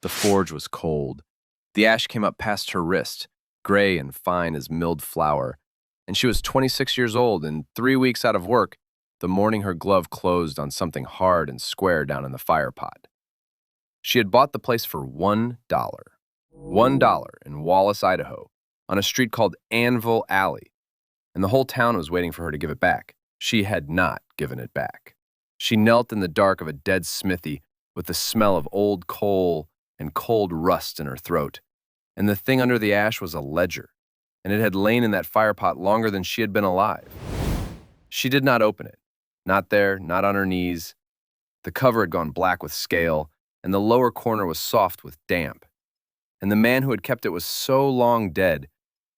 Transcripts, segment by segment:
The forge was cold. The ash came up past her wrist, gray and fine as milled flour, and she was 26 years old and 3 weeks out of work the morning her glove closed on something hard and square down in the fire pot. She had bought the place for $1. $1 in Wallace, Idaho, on a street called Anvil Alley, and the whole town was waiting for her to give it back. She had not given it back. She knelt in the dark of a dead smithy with the smell of old coal and cold rust in her throat, and the thing under the ash was a ledger, and it had lain in that fire pot longer than she had been alive. She did not open it. Not there, not on her knees. The cover had gone black with scale, and the lower corner was soft with damp. And the man who had kept it was so long dead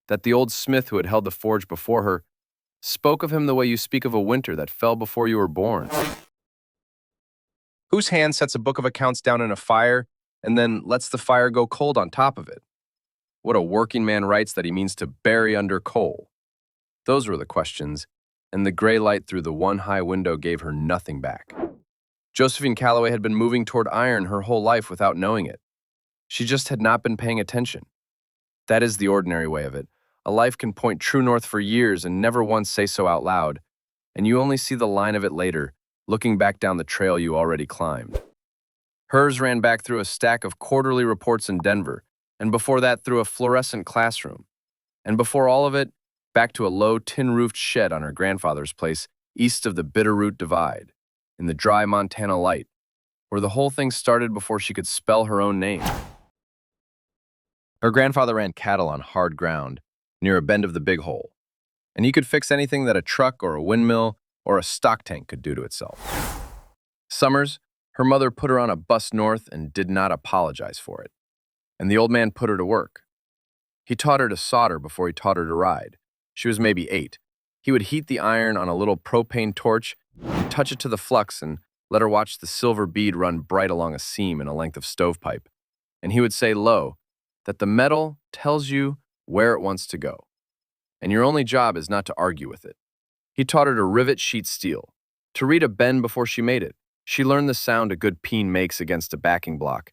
that the old smith who had held the forge before her spoke of him the way you speak of a winter that fell before you were born. Whose hand sets a book of accounts down in a fire and then lets the fire go cold on top of it? What a working man writes that he means to bury under coal? Those were the questions, and the gray light through the one high window gave her nothing back. Josephine Calloway had been moving toward iron her whole life without knowing it. She just had not been paying attention. That is the ordinary way of it. A life can point true north for years and never once say so out loud, and you only see the line of it later, looking back down the trail you already climbed. Hers ran back through a stack of quarterly reports in Denver, and before that through a fluorescent classroom, and before all of it, back to a low tin-roofed shed on her grandfather's place east of the Bitterroot Divide, in the dry Montana light, where the whole thing started before she could spell her own name. Her grandfather ran cattle on hard ground, near a bend of the Big Hole, and he could fix anything that a truck or a windmill or a stock tank could do to itself. Summers, her mother put her on a bus north and did not apologize for it, and the old man put her to work. He taught her to solder before he taught her to ride. She was maybe 8. He would heat the iron on a little propane torch, touch it to the flux, and let her watch the silver bead run bright along a seam in a length of stovepipe. And he would say low that the metal tells you where it wants to go, and your only job is not to argue with it. He taught her to rivet sheet steel, to read a bend before she made it. She learned the sound a good peen makes against a backing block,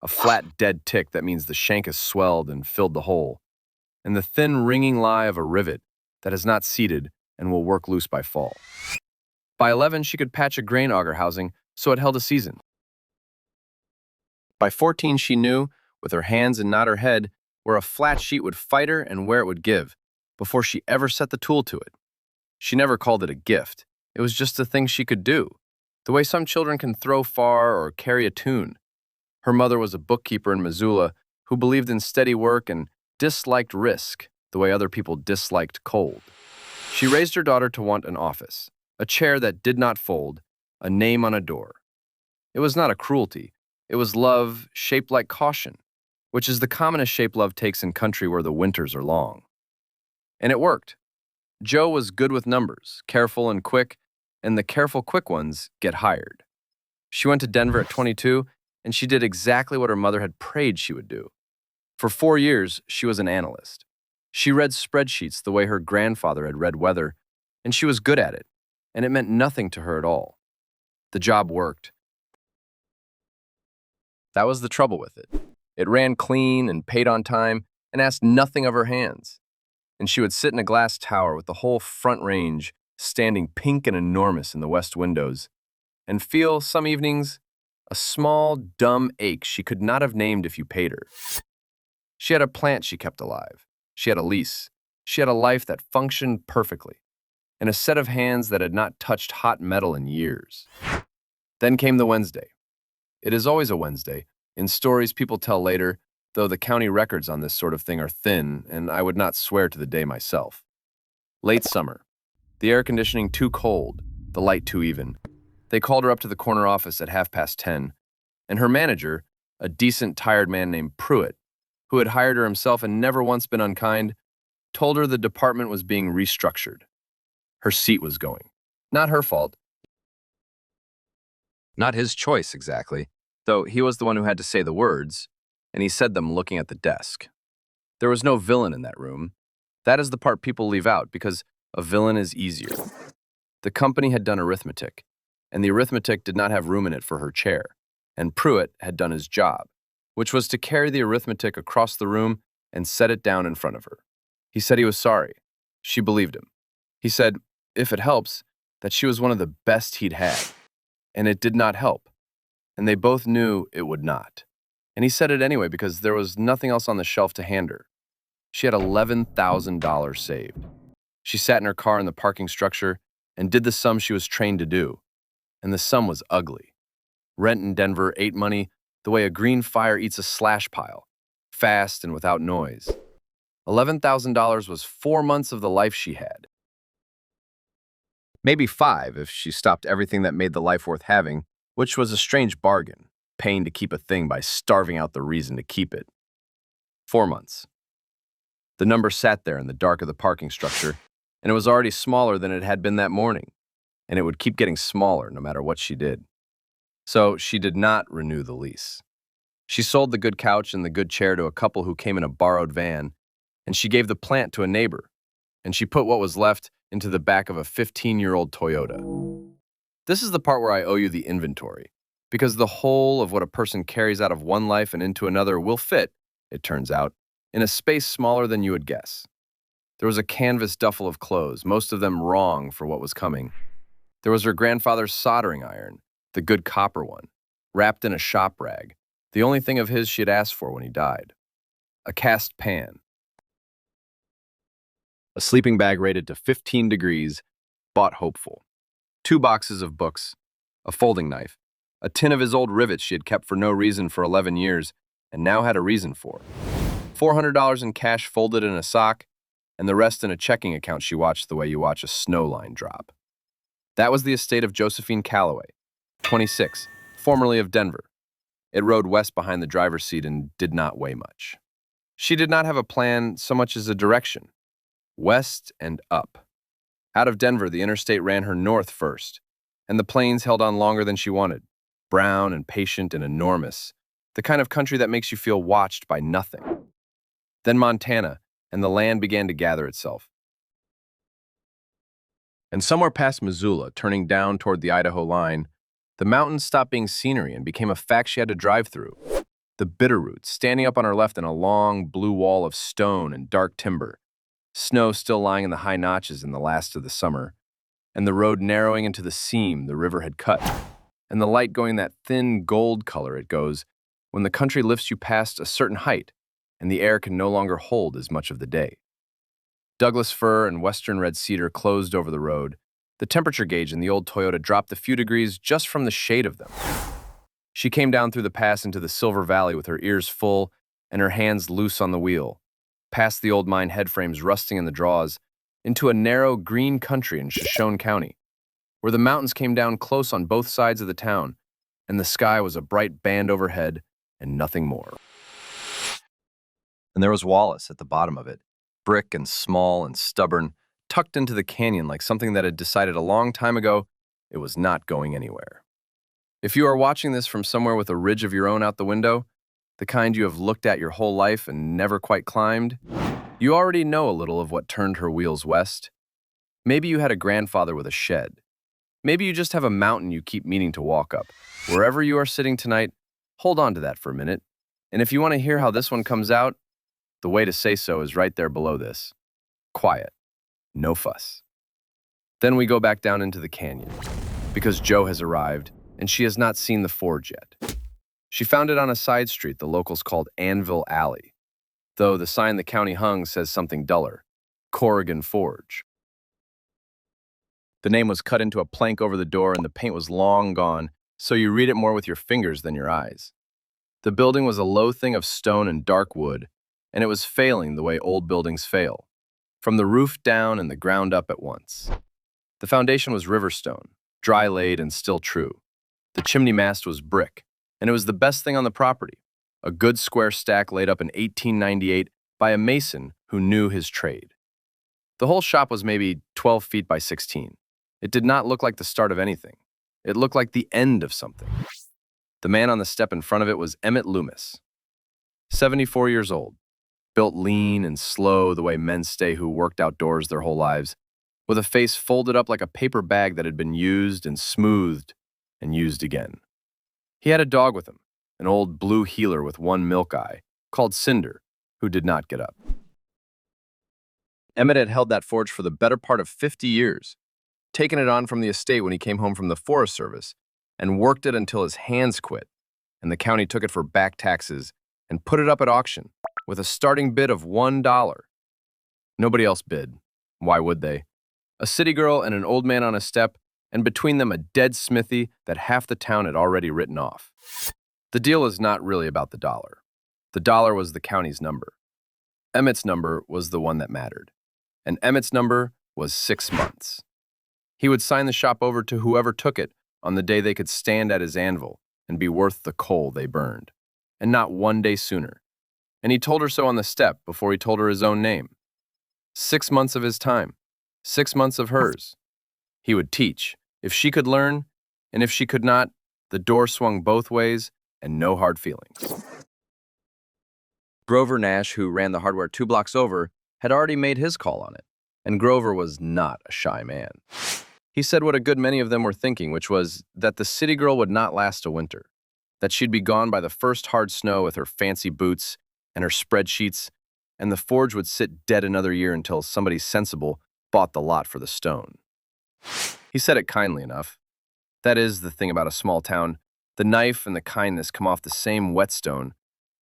a flat, dead tick that means the shank has swelled and filled the hole, and the thin, ringing lie of a rivet that is not seated and will work loose by fall. By 11, she could patch a grain auger housing so it held a season. By 14, she knew, with her hands and not her head, where a flat sheet would fight her and where it would give, before she ever set the tool to it. She never called it a gift. It was just a thing she could do, the way some children can throw far or carry a tune. Her mother was a bookkeeper in Missoula who believed in steady work and disliked risk the way other people disliked cold. She raised her daughter to want an office, a chair that did not fold, a name on a door. It was not a cruelty. It was love shaped like caution, which is the commonest shape love takes in country where the winters are long. And it worked. Joe was good with numbers, careful and quick, and the careful, quick ones get hired. She went to Denver at 22, and she did exactly what her mother had prayed she would do. For 4 years, she was an analyst. She read spreadsheets the way her grandfather had read weather, and she was good at it, and it meant nothing to her at all. The job worked. That was the trouble with it. It ran clean and paid on time and asked nothing of her hands. And she would sit in a glass tower with the whole front range standing pink and enormous in the west windows, and feel, some evenings, a small, dumb ache she could not have named if you paid her. She had a plant she kept alive. She had a lease. She had a life that functioned perfectly, and a set of hands that had not touched hot metal in years. Then came the Wednesday. It is always a Wednesday, in stories people tell later, though the county records on this sort of thing are thin, and I would not swear to the day myself. Late summer. The air conditioning too cold, the light too even. They called her up to the corner office at 10:30, and her manager, a decent, tired man named Pruitt, who had hired her himself and never once been unkind, told her the department was being restructured. Her seat was going. Not her fault. Not his choice, exactly, though he was the one who had to say the words, and he said them looking at the desk. There was no villain in that room. That is the part people leave out, because a villain is easier. The company had done arithmetic, and the arithmetic did not have room in it for her chair, and Pruitt had done his job. which was to carry the arithmetic across the room and set it down in front of her. He said he was sorry. She believed him. He said, if it helps, that she was one of the best he'd had. And it did not help. And they both knew it would not. And he said it anyway because there was nothing else on the shelf to hand her. She had $11,000 saved. She sat in her car in the parking structure and did the sum she was trained to do. And the sum was ugly. Rent in Denver ate money the way a green fire eats a slash pile, fast and without noise. $11,000 was 4 months of the life she had. Maybe 5 if she stopped everything that made the life worth having, which was a strange bargain, paying to keep a thing by starving out the reason to keep it. 4 months. The number sat there in the dark of the parking structure, and it was already smaller than it had been that morning, and it would keep getting smaller no matter what she did. So she did not renew the lease. She sold the good couch and the good chair to a couple who came in a borrowed van, and she gave the plant to a neighbor, and she put what was left into the back of a 15-year-old Toyota. This is the part where I owe you the inventory, because the whole of what a person carries out of one life and into another will fit, it turns out, in a space smaller than you would guess. There was a canvas duffel of clothes, most of them wrong for what was coming. There was her grandfather's soldering iron, the good copper one, wrapped in a shop rag, the only thing of his she had asked for when he died. A cast pan. A sleeping bag rated to 15 degrees, bought hopeful. 2 boxes of books, a folding knife, a tin of his old rivets she had kept for no reason for 11 years and now had a reason for. $400 in cash folded in a sock, and the rest in a checking account she watched the way you watch a snow line drop. That was the estate of Josephine Calloway, 26, formerly of Denver. It rode west behind the driver's seat and did not weigh much. She did not have a plan so much as a direction. West and up. Out of Denver, the interstate ran her north first, and the plains held on longer than she wanted, brown and patient and enormous, the kind of country that makes you feel watched by nothing. Then Montana, and the land began to gather itself. And somewhere past Missoula, turning down toward the Idaho line, the mountains stopped being scenery and became a fact she had to drive through. The Bitterroots, standing up on her left in a long blue wall of stone and dark timber, snow still lying in the high notches in the last of the summer, and the road narrowing into the seam the river had cut, and the light going that thin gold color it goes when the country lifts you past a certain height and the air can no longer hold as much of the day. Douglas fir and western red cedar closed over the road. The temperature gauge in the old Toyota dropped a few degrees just from the shade of them. She came down through the pass into the Silver Valley with her ears full and her hands loose on the wheel, past the old mine headframes rusting in the draws, into a narrow green country in Shoshone County, where the mountains came down close on both sides of the town, and the sky was a bright band overhead and nothing more. And there was Wallace at the bottom of it, brick and small and stubborn, tucked into the canyon like something that had decided a long time ago it was not going anywhere. If you are watching this from somewhere with a ridge of your own out the window, the kind you have looked at your whole life and never quite climbed, you already know a little of what turned her wheels west. Maybe you had a grandfather with a shed. Maybe you just have a mountain you keep meaning to walk up. Wherever you are sitting tonight, hold on to that for a minute. And if you want to hear how this one comes out, the way to say so is right there below this. Quiet. No fuss. Then we go back down into the canyon, because Jo has arrived, and she has not seen the forge yet. She found it on a side street the locals called Anvil Alley, though the sign the county hung says something duller, Corrigan Forge. The name was cut into a plank over the door and the paint was long gone, so you read it more with your fingers than your eyes. The building was a low thing of stone and dark wood, and it was failing the way old buildings fail, from the roof down and the ground up at once. The foundation was riverstone, dry laid and still true. The chimney mast was brick, and it was the best thing on the property, a good square stack laid up in 1898 by a mason who knew his trade. The whole shop was maybe 12 feet by 16. It did not look like the start of anything. It looked like the end of something. The man on the step in front of it was Emmett Loomis, 74 years old, built lean and slow the way men stay who worked outdoors their whole lives, with a face folded up like a paper bag that had been used and smoothed and used again. He had a dog with him, an old blue heeler with one milk eye, called Cinder, who did not get up. Emmett had held that forge for the better part of 50 years, taken it on from the estate when he came home from the Forest Service, and worked it until his hands quit, and the county took it for back taxes and put it up at auction with a starting bid of $1. Nobody else bid. Why would they? A city girl and an old man on a step, and between them a dead smithy that half the town had already written off. The deal is not really about the dollar. The dollar was the county's number. Emmett's number was the one that mattered. And Emmett's number was 6 months. He would sign the shop over to whoever took it on the day they could stand at his anvil and be worth the coal they burned, and not one day sooner. And he told her so on the step before he told her his own name. 6 months of his time, 6 months of hers. He would teach, if she could learn, and if she could not, the door swung both ways and no hard feelings. Grover Nash, who ran the hardware 2 blocks over, had already made his call on it, and Grover was not a shy man. He said what a good many of them were thinking, which was that the city girl would not last a winter, that she'd be gone by the first hard snow with her fancy boots and her spreadsheets, and the forge would sit dead another year until somebody sensible bought the lot for the stone. He said it kindly enough. That is the thing about a small town. The knife and the kindness come off the same whetstone,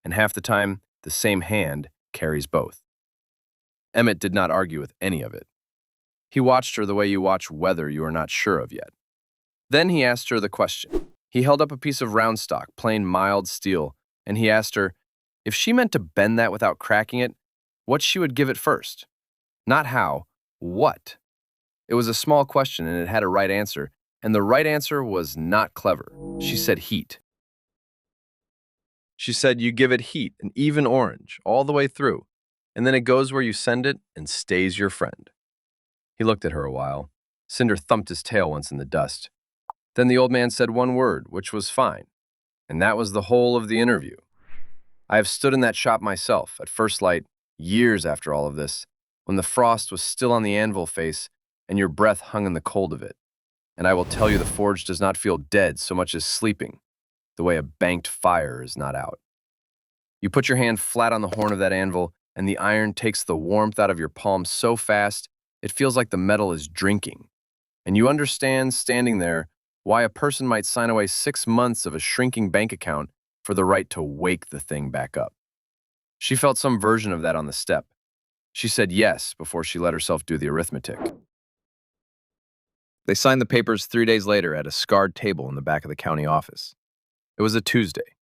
and half the time, the same hand carries both. Emmett did not argue with any of it. He watched her the way you watch weather you are not sure of yet. Then he asked her the question. He held up a piece of round stock, plain mild steel, and he asked her if she meant to bend that without cracking it, what she would give it first. Not how, what. It was a small question and it had a right answer, and the right answer was not clever. She said heat. She said you give it heat, an even orange, all the way through, and then it goes where you send it and stays your friend. He looked at her a while. Cinder thumped his tail once in the dust. Then the old man said one word, which was fine, and that was the whole of the interview. I have stood in that shop myself, at first light, years after all of this, when the frost was still on the anvil face and your breath hung in the cold of it. And I will tell you the forge does not feel dead so much as sleeping, the way a banked fire is not out. You put your hand flat on the horn of that anvil, and the iron takes the warmth out of your palm so fast, it feels like the metal is drinking. And you understand, standing there, why a person might sign away 6 months of a shrinking bank account for the right to wake the thing back up. She felt some version of that on the step. She said yes before she let herself do the arithmetic. They signed the papers 3 days later at a scarred table in the back of the county office. It was a Tuesday.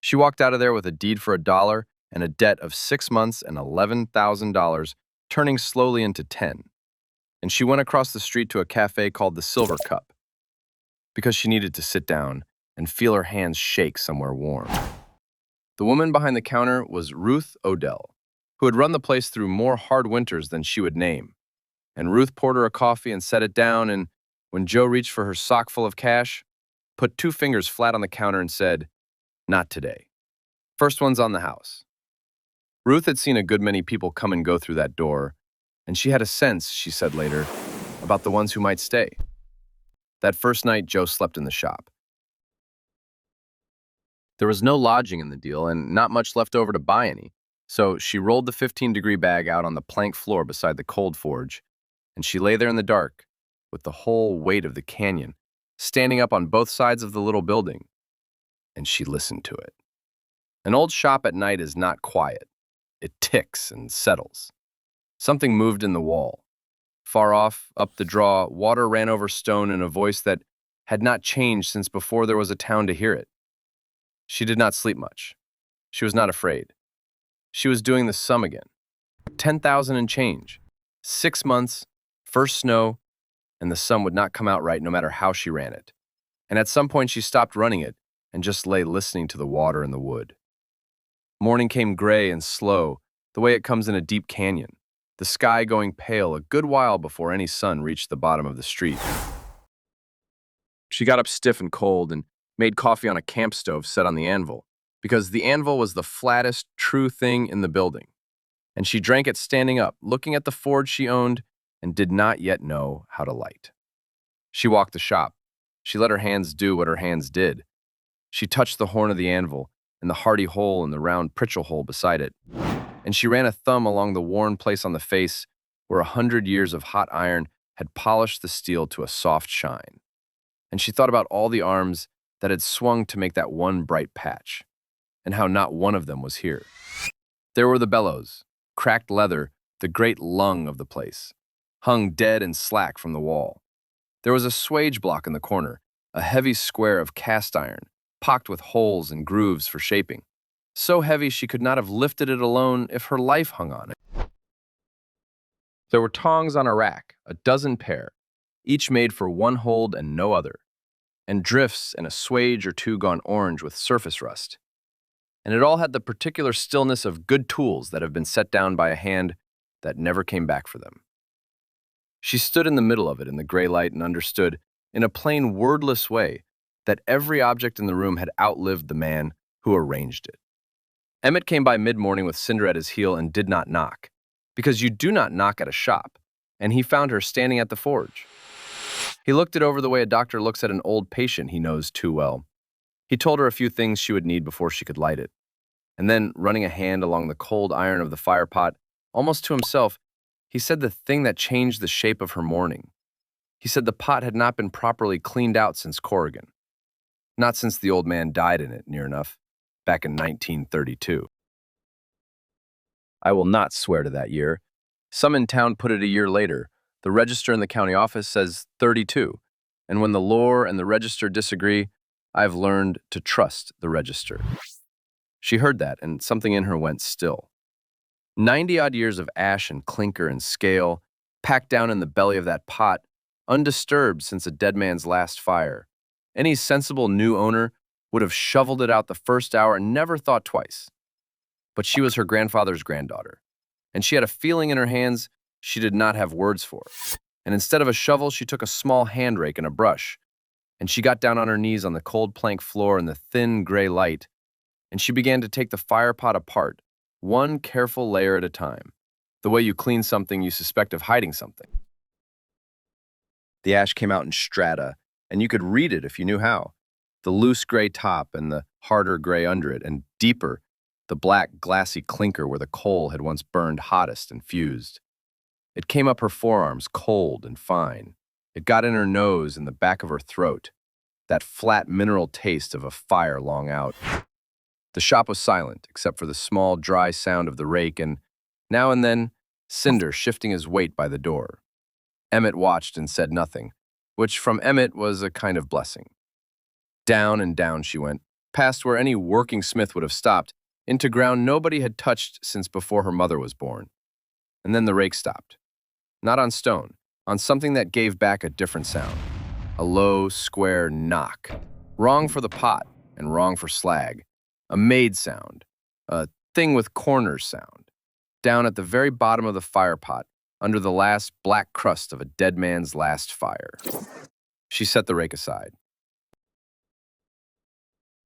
She walked out of there with a deed for $1 and a debt of 6 months and $11,000, turning slowly into 10. And she went across the street to a cafe called the Silver Cup, because she needed to sit down and feel her hands shake somewhere warm. The woman behind the counter was Ruth Odell, who had run the place through more hard winters than she would name. And Ruth poured her a coffee and set it down, and when Joe reached for her sock full of cash, put 2 fingers flat on the counter and said, "Not today. First one's on the house." Ruth had seen a good many people come and go through that door, and she had a sense, she said later, about the ones who might stay. That first night, Joe slept in the shop. There was no lodging in the deal and not much left over to buy any, so she rolled the 15-degree bag out on the plank floor beside the cold forge, and she lay there in the dark, with the whole weight of the canyon standing up on both sides of the little building, and she listened to it. An old shop at night is not quiet. It ticks and settles. Something moved in the wall. Far off, up the draw, water ran over stone in a voice that had not changed since before there was a town to hear it. She did not sleep much. She was not afraid. She was doing the sum again. 10,000 and change. 6 months, first snow, and the sum would not come out right no matter how she ran it. And at some point she stopped running it and just lay listening to the water in the wood. Morning came gray and slow, the way it comes in a deep canyon, the sky going pale a good while before any sun reached the bottom of the street. She got up stiff and cold and made coffee on a camp stove set on the anvil, because the anvil was the flattest, true thing in the building. And she drank it standing up, looking at the forge she owned and did not yet know how to light. She walked the shop. She let her hands do what her hands did. She touched the horn of the anvil and the hearty hole in the round pritchel hole beside it, and she ran a thumb along the worn place on the face where 100 years of hot iron had polished the steel to a soft shine. And she thought about all the arms that had swung to make that one bright patch, and how not one of them was here. There were the bellows, cracked leather, the great lung of the place, hung dead and slack from the wall. There was a swage block in the corner, a heavy square of cast iron, pocked with holes and grooves for shaping, so heavy she could not have lifted it alone if her life hung on it. There were tongs on a rack, a dozen pair, each made for one hold and no other, and drifts and a swage or two gone orange with surface rust. And it all had the particular stillness of good tools that have been set down by a hand that never came back for them. She stood in the middle of it in the gray light and understood, in a plain, wordless way, that every object in the room had outlived the man who arranged it. Emmett came by mid-morning with Cinder at his heel and did not knock, because you do not knock at a shop, and he found her standing at the forge. He looked it over the way a doctor looks at an old patient he knows too well. He told her a few things she would need before she could light it, and then, running a hand along the cold iron of the fire pot, almost to himself, he said the thing that changed the shape of her morning. He said the pot had not been properly cleaned out since Corrigan. Not since the old man died in it, near enough, back in 1932. I will not swear to that year. Some in town put it a year later. The register in the county office says 32, and when the lore and the register disagree, I've learned to trust the register. She heard that, and something in her went still. 90-odd years of ash and clinker and scale, packed down in the belly of that pot, undisturbed since a dead man's last fire. Any sensible new owner would have shoveled it out the first hour and never thought twice. But she was her grandfather's granddaughter, and she had a feeling in her hands she did not have words for. And instead of a shovel, she took a small hand rake and a brush, and she got down on her knees on the cold plank floor in the thin gray light, and she began to take the fire pot apart, one careful layer at a time, the way you clean something you suspect of hiding something. The ash came out in strata, and you could read it if you knew how. The loose gray top and the harder gray under it, and deeper, the black glassy clinker where the coal had once burned hottest and fused. It came up her forearms, cold and fine. It got in her nose and the back of her throat, that flat mineral taste of a fire long out. The shop was silent, except for the small, dry sound of the rake and, now and then, Cinder shifting his weight by the door. Emmett watched and said nothing, which from Emmett was a kind of blessing. Down and down she went, past where any working smith would have stopped, into ground nobody had touched since before her mother was born. And then the rake stopped. Not on stone, on something that gave back a different sound. A low, square knock. Wrong for the pot, and wrong for slag. A maid sound, a thing with corners sound, down at the very bottom of the fire pot, under the last black crust of a dead man's last fire. She set the rake aside.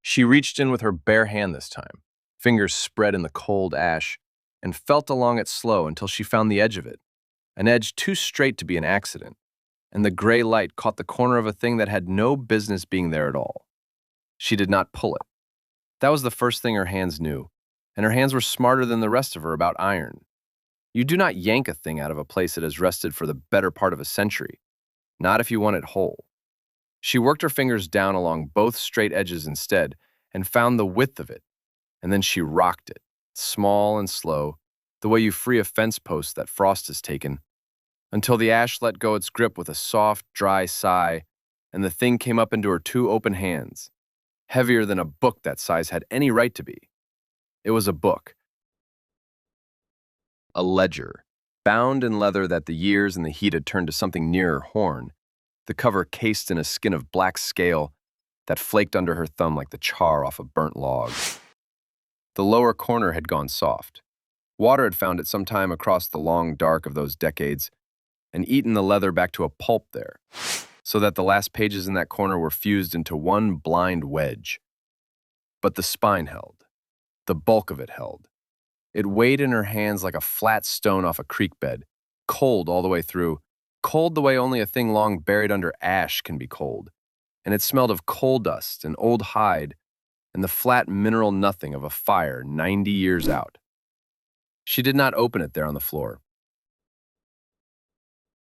She reached in with her bare hand this time, fingers spread in the cold ash, and felt along it slow until she found the edge of it, an edge too straight to be an accident, and the gray light caught the corner of a thing that had no business being there at all. She did not pull it. That was the first thing her hands knew, and her hands were smarter than the rest of her about iron. You do not yank a thing out of a place that has rested for the better part of a century, not if you want it whole. She worked her fingers down along both straight edges instead and found the width of it, and then she rocked it, small and slow, the way you free a fence post that frost has taken, until the ash let go its grip with a soft, dry sigh, and the thing came up into her two open hands, heavier than a book that size had any right to be. It was a book. A ledger, bound in leather that the years and the heat had turned to something nearer horn, the cover cased in a skin of black scale that flaked under her thumb like the char off a burnt log. The lower corner had gone soft. Water had found it some time across the long dark of those decades and eaten the leather back to a pulp there, so that the last pages in that corner were fused into one blind wedge. But the spine held. The bulk of it held. It weighed in her hands like a flat stone off a creek bed, cold all the way through, cold the way only a thing long buried under ash can be cold. And it smelled of coal dust and old hide and the flat mineral nothing of a fire 90 years out. She did not open it there on the floor.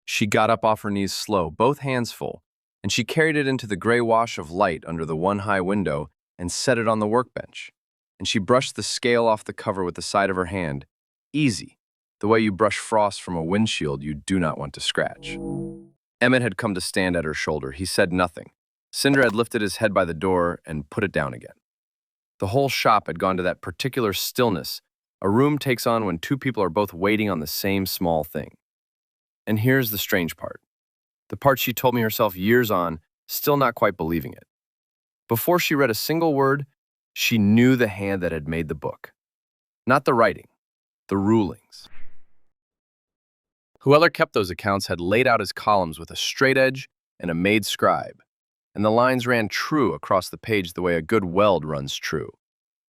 She got up off her knees slow, both hands full, and she carried it into the gray wash of light under the one high window and set it on the workbench. And she brushed the scale off the cover with the side of her hand, easy, the way you brush frost from a windshield you do not want to scratch. Emmett had come to stand at her shoulder. He said nothing. Cinder had lifted his head by the door and put it down again. The whole shop had gone to that particular stillness a room takes on when two people are both waiting on the same small thing. And here's the strange part. The part she told me herself years on, still not quite believing it. Before she read a single word, she knew the hand that had made the book. Not the writing, the rulings. Whoever kept those accounts had laid out his columns with a straight edge and a made scribe, and the lines ran true across the page the way a good weld runs true,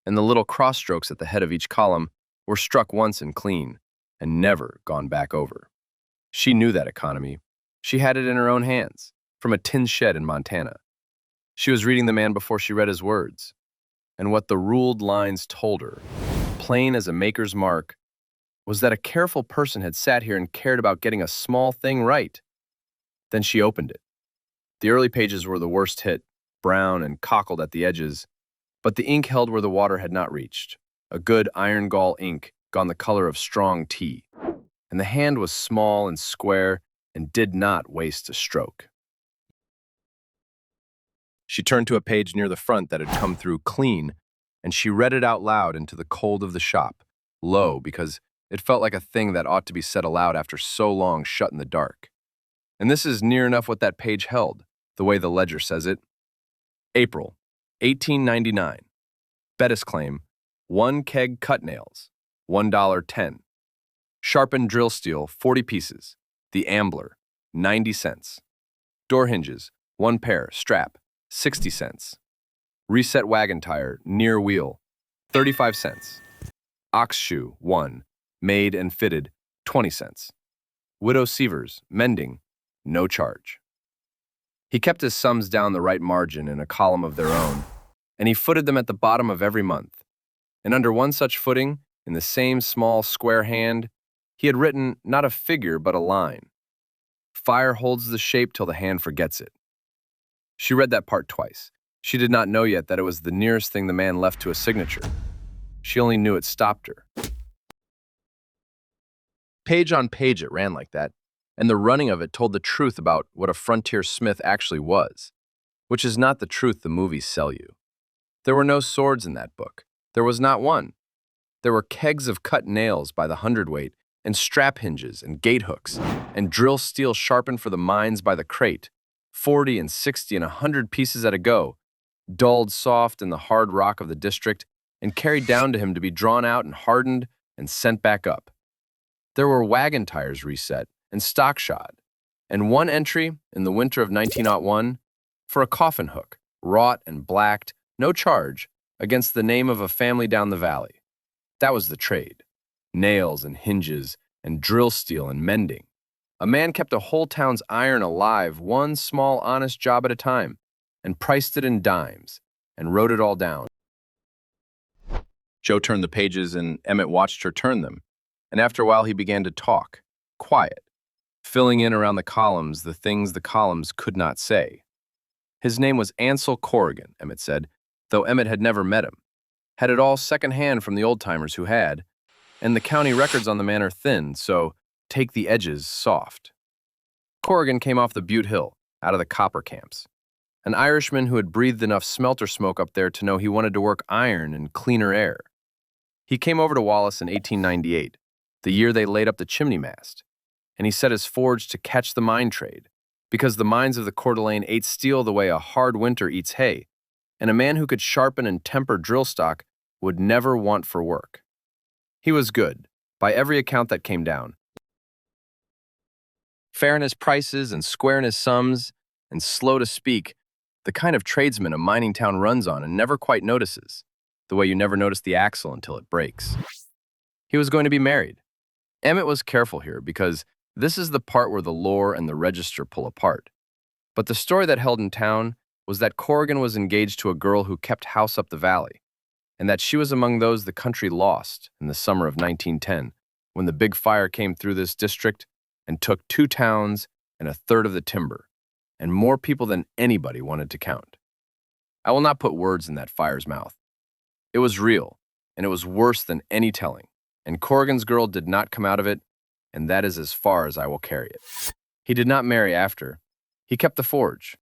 and the little cross strokes at the head of each column were struck once and clean, and never gone back over. She knew that economy. She had it in her own hands, from a tin shed in Montana. She was reading the man before she read his words, and what the ruled lines told her, plain as a maker's mark, was that a careful person had sat here and cared about getting a small thing right. Then she opened it. The early pages were the worst hit, brown and cockled at the edges, but the ink held where the water had not reached, a good iron gall ink gone the color of strong tea, and the hand was small and square and did not waste a stroke. She turned to a page near the front that had come through clean, and she read it out loud into the cold of the shop, low because it felt like a thing that ought to be said aloud after so long shut in the dark. And this is near enough what that page held, the way the ledger says it. April, 1899. Bettis claim, 1 keg cut nails, $1.10. Sharpened drill steel, 40 pieces. The Ambler, 90 cents. Door hinges, 1 pair, strap, 60 cents. Reset wagon tire, near wheel, 35 cents. Ox shoe, 1, made and fitted, 20 cents. Widow Seavers, mending, no charge. He kept his sums down the right margin in a column of their own, and he footed them at the bottom of every month. And under one such footing, in the same small square hand, he had written not a figure but a line. Fire holds the shape till the hand forgets it. She read that part twice. She did not know yet that it was the nearest thing the man left to a signature. She only knew it stopped her. Page on page it ran like that, and the running of it told the truth about what a frontier smith actually was, which is not the truth the movies sell you. There were no swords in that book. There was not one. There were kegs of cut nails by the hundredweight, and strap hinges and gate hooks, and drill steel sharpened for the mines by the crate, 40 and 60 and 100 pieces at a go, dulled soft in the hard rock of the district, and carried down to him to be drawn out and hardened and sent back up. There were wagon tires reset and stock shod, and one entry in the winter of 1901 for a coffin hook, wrought and blacked, no charge, against the name of a family down the valley. That was the trade. Nails and hinges and drill steel and mending. A man kept a whole town's iron alive, one small honest job at a time, and priced it in dimes, and wrote it all down. Joe turned the pages, and Emmett watched her turn them, and after a while he began to talk, quiet, filling in around the columns the things the columns could not say. His name was Ansel Corrigan, Emmett said, though Emmett had never met him. Had it all second-hand from the old-timers who had, and the county records on the man are thin, so take the edges soft. Corrigan came off the Butte Hill, out of the copper camps. An Irishman who had breathed enough smelter smoke up there to know he wanted to work iron and cleaner air. He came over to Wallace in 1898, the year they laid up the chimney mast, and he set his forge to catch the mine trade, because the mines of the Coeur d'Alene ate steel the way a hard winter eats hay, and a man who could sharpen and temper drill stock would never want for work. He was good, by every account that came down. Fair in his prices and square in his sums, and slow to speak, the kind of tradesman a mining town runs on and never quite notices, the way you never notice the axle until it breaks. He was going to be married. Emmett was careful here because this is the part where the lore and the register pull apart. But the story that held in town was that Corrigan was engaged to a girl who kept house up the valley, and that she was among those the country lost in the summer of 1910, when the big fire came through this district and took 2 towns and a third of the timber, and more people than anybody wanted to count. I will not put words in that fire's mouth. It was real, and it was worse than any telling, and Corrigan's girl did not come out of it, and that is as far as I will carry it. He did not marry after. He kept the forge.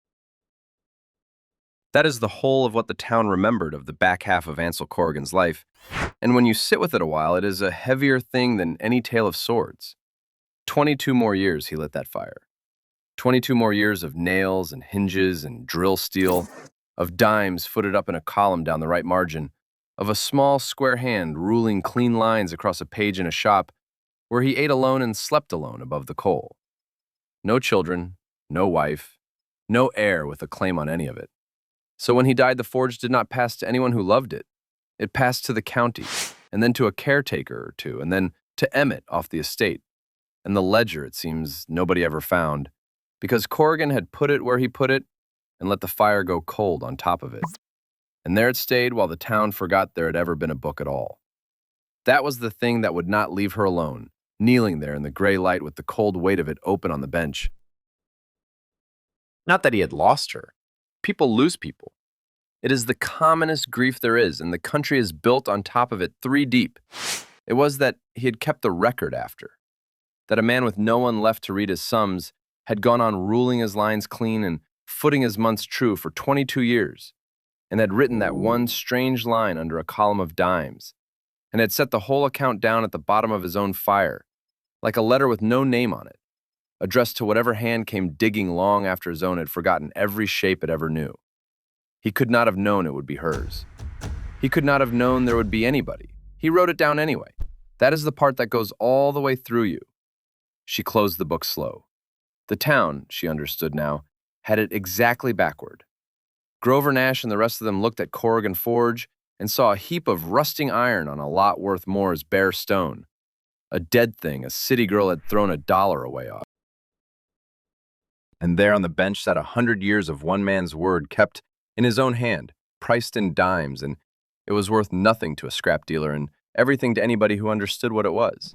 That is the whole of what the town remembered of the back half of Ansel Corrigan's life, and when you sit with it a while, it is a heavier thing than any tale of swords. 22 more years he lit that fire. 22 more years of nails and hinges and drill steel, of dimes footed up in a column down the right margin, of a small square hand ruling clean lines across a page in a shop where he ate alone and slept alone above the coal. No children, no wife, no heir with a claim on any of it. So when he died, the forge did not pass to anyone who loved it. It passed to the county, and then to a caretaker or two, and then to Emmett off the estate. And the ledger, it seems, nobody ever found, because Corrigan had put it where he put it and let the fire go cold on top of it. And there it stayed while the town forgot there had ever been a book at all. That was the thing that would not leave her alone, kneeling there in the gray light with the cold weight of it open on the bench. Not that he had lost her. People lose people. It is the commonest grief there is, and the country is built on top of it 3 deep. It was that he had kept the record after. That a man with no one left to read his sums had gone on ruling his lines clean and footing his months true for 22 years, and had written that one strange line under a column of dimes, and had set the whole account down at the bottom of his own fire, like a letter with no name on it, addressed to whatever hand came digging long after his own had forgotten every shape it ever knew. He could not have known it would be hers. He could not have known there would be anybody. He wrote it down anyway. That is the part that goes all the way through you. She closed the book slow. The town, she understood now, had it exactly backward. Grover Nash and the rest of them looked at Corrigan Forge and saw a heap of rusting iron on a lot worth more as bare stone. A dead thing a city girl had thrown $1 away off. And there on the bench sat 100 years of one man's word kept in his own hand, priced in dimes, and it was worth nothing to a scrap dealer and everything to anybody who understood what it was.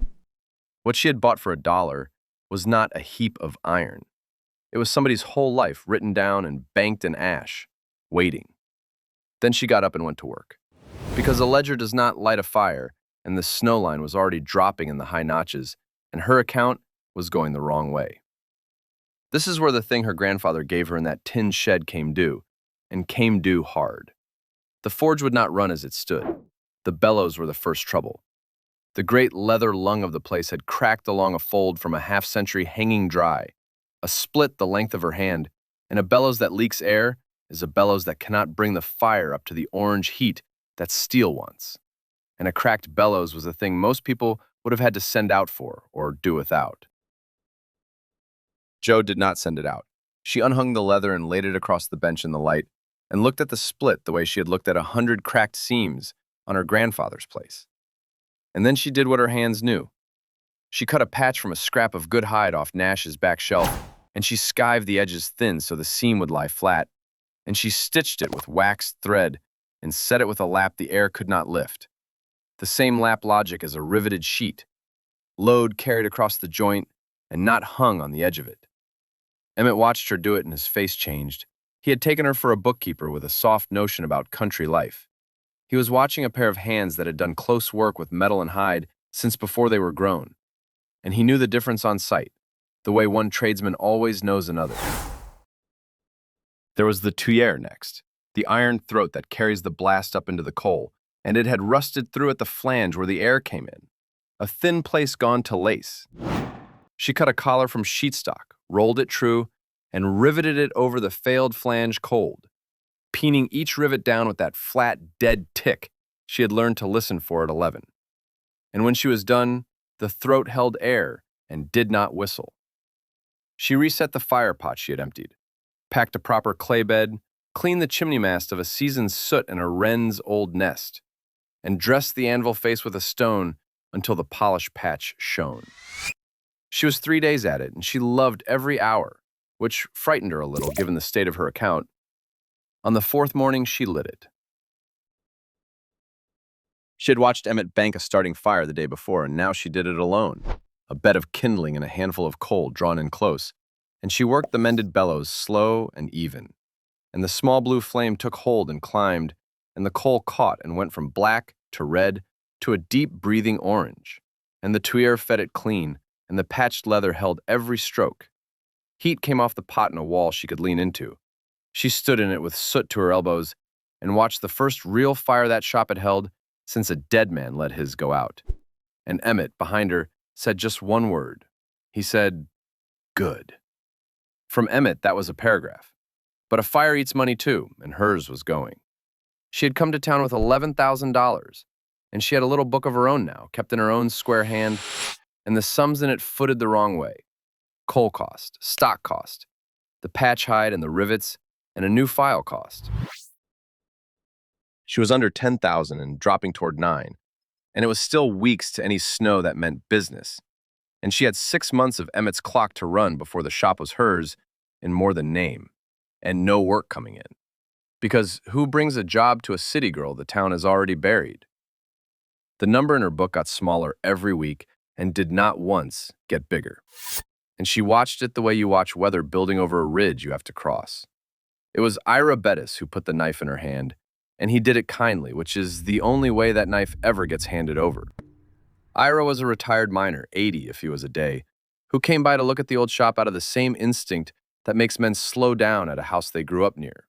What she had bought for $1 was not a heap of iron. It was somebody's whole life written down and banked in ash, waiting. Then she got up and went to work. Because a ledger does not light a fire, and the snow line was already dropping in the high notches, and her account was going the wrong way. This is where the thing her grandfather gave her in that tin shed came due, and came due hard. The forge would not run as it stood. The bellows were the first trouble. The great leather lung of the place had cracked along a fold from a half-century hanging dry, a split the length of her hand, and a bellows that leaks air is a bellows that cannot bring the fire up to the orange heat that steel wants. And a cracked bellows was a thing most people would have had to send out for or do without. Jo did not send it out. She unhung the leather and laid it across the bench in the light and looked at the split the way she had looked at 100 cracked seams on her grandfather's place. And then she did what her hands knew. She cut a patch from a scrap of good hide off Nash's back shelf, and she skived the edges thin so the seam would lie flat, and she stitched it with waxed thread and set it with a lap the air could not lift. The same lap logic as a riveted sheet, load carried across the joint and not hung on the edge of it. Emmett watched her do it and his face changed. He had taken her for a bookkeeper with a soft notion about country life. He was watching a pair of hands that had done close work with metal and hide since before they were grown. And he knew the difference on sight, the way one tradesman always knows another. There was the tuyere next, the iron throat that carries the blast up into the coal, and it had rusted through at the flange where the air came in, a thin place gone to lace. She cut a collar from sheetstock, rolled it true, and riveted it over the failed flange cold, peening each rivet down with that flat, dead tick she had learned to listen for at 11. And when she was done, the throat held air and did not whistle. She reset the fire pot she had emptied, packed a proper clay bed, cleaned the chimney mast of a season's soot in a wren's old nest, and dressed the anvil face with a stone until the polished patch shone. She was 3 days at it, and she loved every hour, which frightened her a little given the state of her account. On the fourth morning, she lit it. She had watched Emmett bank a starting fire the day before, and now she did it alone. A bed of kindling and a handful of coal drawn in close, and she worked the mended bellows slow and even. And the small blue flame took hold and climbed, and the coal caught and went from black to red to a deep breathing orange. And the tuyer fed it clean, and the patched leather held every stroke. Heat came off the pot in a wall she could lean into. She stood in it with soot to her elbows and watched the first real fire that shop had held since a dead man let his go out. And Emmett, behind her, said just one word. He said, "Good." From Emmett, that was a paragraph. But a fire eats money too, and hers was going. She had come to town with $11,000, and she had a little book of her own now, kept in her own square hand, and the sums in it footed the wrong way. Coal cost, stock cost, the patch hide and the rivets, and a new file cost. She was under 10,000 and dropping toward 9, and it was still weeks to any snow that meant business. And she had 6 months of Emmett's clock to run before the shop was hers in more than name, and no work coming in. Because who brings a job to a city girl the town has already buried? The number in her book got smaller every week and did not once get bigger. And she watched it the way you watch weather building over a ridge you have to cross. It was Ira Bettis who put the knife in her hand, and he did it kindly, which is the only way that knife ever gets handed over. Ira was a retired miner, 80 if he was a day, who came by to look at the old shop out of the same instinct that makes men slow down at a house they grew up near.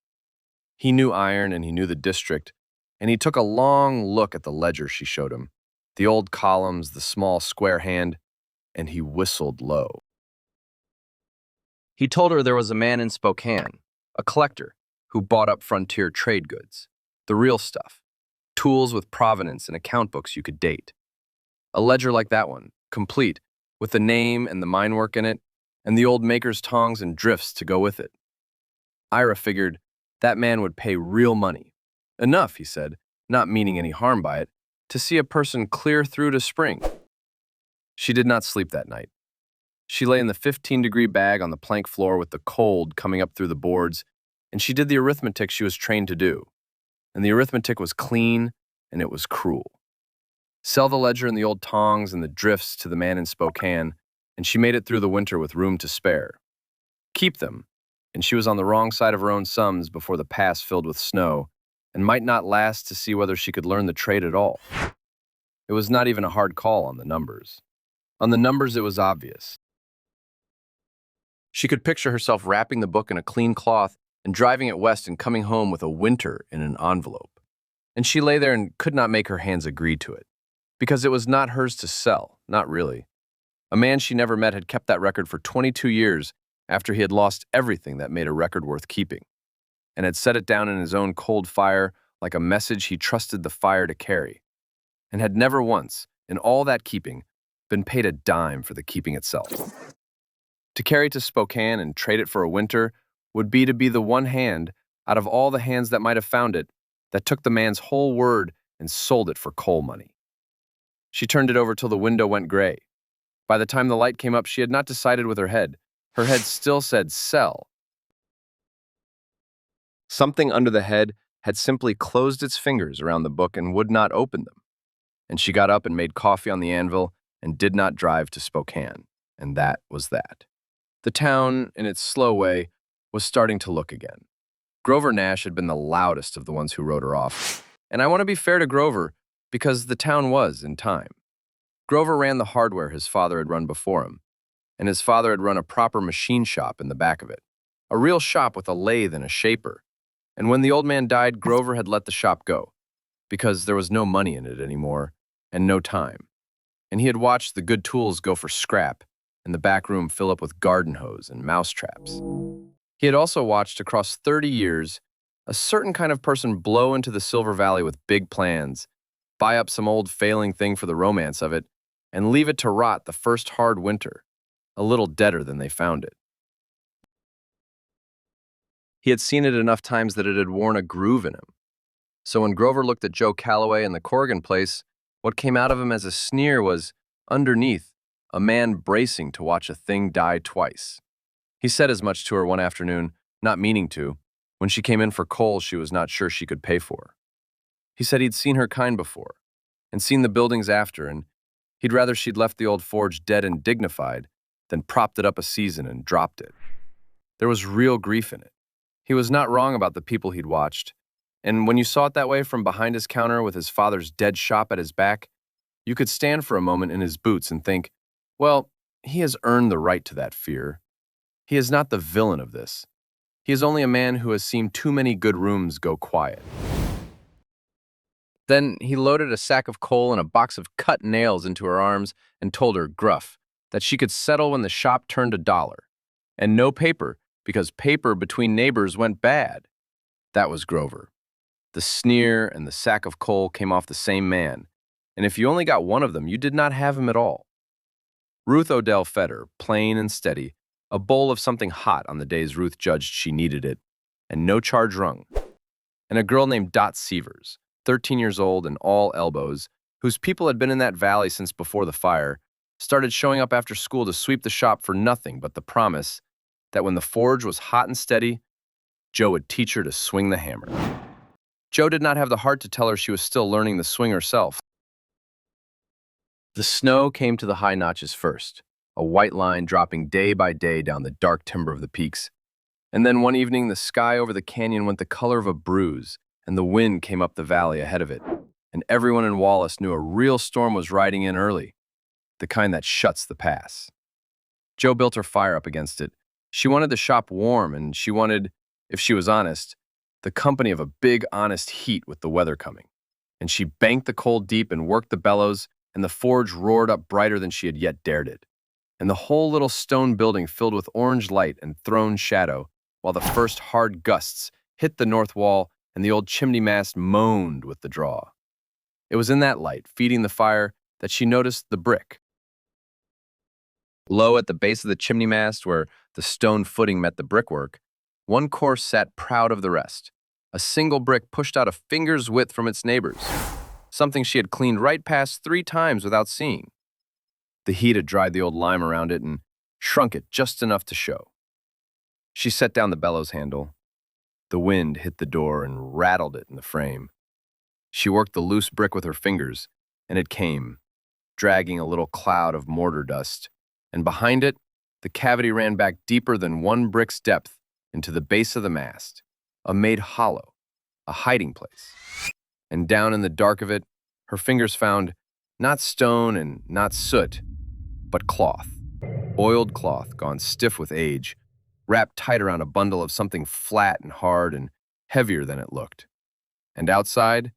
He knew iron and he knew the district, and he took a long look at the ledger she showed him, the old columns, the small square hand, and he whistled low. He told her there was a man in Spokane, a collector, who bought up frontier trade goods, the real stuff, tools with provenance and account books you could date. A ledger like that one, complete, with the name and the mine work in it, and the old maker's tongs and drifts to go with it. Ira figured that man would pay real money. Enough, he said, not meaning any harm by it, to see a person clear through to spring. She did not sleep that night. She lay in the 15-degree bag on the plank floor with the cold coming up through the boards, and she did the arithmetic she was trained to do. And the arithmetic was clean, and it was cruel. Sell the ledger and the old tongs and the drifts to the man in Spokane, and she made it through the winter with room to spare. Keep them, and she was on the wrong side of her own sums before the pass filled with snow, and might not last to see whether she could learn the trade at all. It was not even a hard call on the numbers. On the numbers, it was obvious. She could picture herself wrapping the book in a clean cloth and driving it west and coming home with a winter in an envelope. And she lay there and could not make her hands agree to it, because it was not hers to sell, not really. A man she never met had kept that record for 22 years after he had lost everything that made a record worth keeping, and had set it down in his own cold fire like a message he trusted the fire to carry, and had never once, in all that keeping, been paid a dime for the keeping itself. To carry to Spokane and trade it for a winter would be to be the one hand, out of all the hands that might have found it, that took the man's whole word and sold it for coal money. She turned it over till the window went gray. By the time the light came up, she had not decided with her head. Her head still said sell. Something under the head had simply closed its fingers around the book and would not open them. And she got up and made coffee on the Anvil and did not drive to Spokane. And that was that. The town, in its slow way, was starting to look again. Grover Nash had been the loudest of the ones who wrote her off. And I want to be fair to Grover, because the town was in time. Grover ran the hardware his father had run before him, and his father had run a proper machine shop in the back of it, a real shop with a lathe and a shaper. And when the old man died, Grover had let the shop go, because there was no money in it anymore, and no time. And he had watched the good tools go for scrap, and the back room fill up with garden hose and mouse traps. He had also watched across 30 years a certain kind of person blow into the Silver Valley with big plans, buy up some old failing thing for the romance of it, and leave it to rot the first hard winter, a little deader than they found it. He had seen it enough times that it had worn a groove in him. So when Grover looked at Joe Calloway and the Corrigan place, what came out of him as a sneer was, underneath, a man bracing to watch a thing die twice. He said as much to her one afternoon, not meaning to, When she came in for coal she was not sure she could pay for. He said he'd seen her kind before, and seen the buildings after, and he'd rather she'd left the old forge dead and dignified than propped it up a season and dropped it. There was real grief in it. He was not wrong about the people he'd watched, and when you saw it that way from behind his counter with his father's dead shop at his back, you could stand for a moment in his boots and think, well, he has earned the right to that fear. He is not the villain of this. He is only a man who has seen too many good rooms go quiet. Then he loaded a sack of coal and a box of cut nails into her arms and told her, gruff, that she could settle when the shop turned $1. And no paper, because paper between neighbors went bad. That was Grover. The sneer and the sack of coal came off the same man, and if you only got one of them, you did not have him at all. Ruth Odell fed her, plain and steady, a bowl of something hot on the days Ruth judged she needed it, and no charge rung. And a girl named Dot Severs, 13 years old and all elbows, whose people had been in that valley since before the fire, started showing up after school to sweep the shop for nothing but the promise that when the forge was hot and steady, Joe would teach her to swing the hammer. Joe did not have the heart to tell her she was still learning the swing herself. The snow came to the high notches first, a white line dropping day by day down the dark timber of the peaks. And then one evening, the sky over the canyon went the color of a bruise, and the wind came up the valley ahead of it. And everyone in Wallace knew a real storm was riding in early, the kind that shuts the pass. Joe built her fire up against it. She wanted the shop warm, and she wanted, if she was honest, the company of a big, honest heat with the weather coming. And she banked the coal deep and worked the bellows, and the forge roared up brighter than she had yet dared it. And the whole little stone building filled with orange light and thrown shadow, while the first hard gusts hit the north wall and the old chimney mast moaned with the draw. It was in that light, feeding the fire, that she noticed the brick. Low at the base of the chimney mast, where the stone footing met the brickwork, one course sat proud of the rest. A single brick pushed out a finger's width from its neighbors, something she had cleaned right past 3 times without seeing. The heat had dried the old lime around it and shrunk it just enough to show. She set down the bellows handle. The wind hit the door and rattled it in the frame. She worked the loose brick with her fingers, and it came, dragging a little cloud of mortar dust, and behind it, the cavity ran back deeper than 1 brick's depth into the base of the mast, a made hollow, a hiding place. And down in the dark of it, her fingers found not stone and not soot, but cloth, oiled cloth gone stiff with age, wrapped tight around a bundle of something flat and hard and heavier than it looked. And outside,